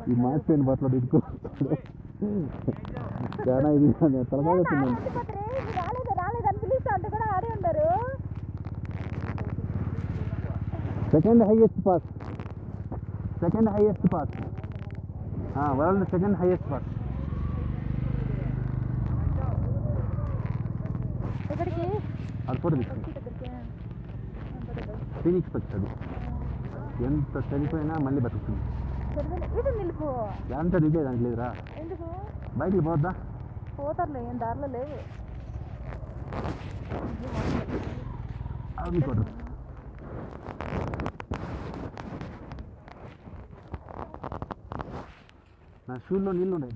ఈ మాసిపోయిన బట్టలు ఇట్టుకో చాలా ఇది తలకాయ second highest pass world second highest pass. అది ఫోటో తీసుకుంది ఫీనిక్స్ వచ్చాడు. ఎంత చనిపోయినా మళ్ళీ బతుకుతుంది. ఎంత దిగే దానికి లేదురా, బయటికి పోద్దా? పోతారులే, ఏం దారిలో లేవు. నా షూల్లో నీళ్ళు ఉన్నాయి.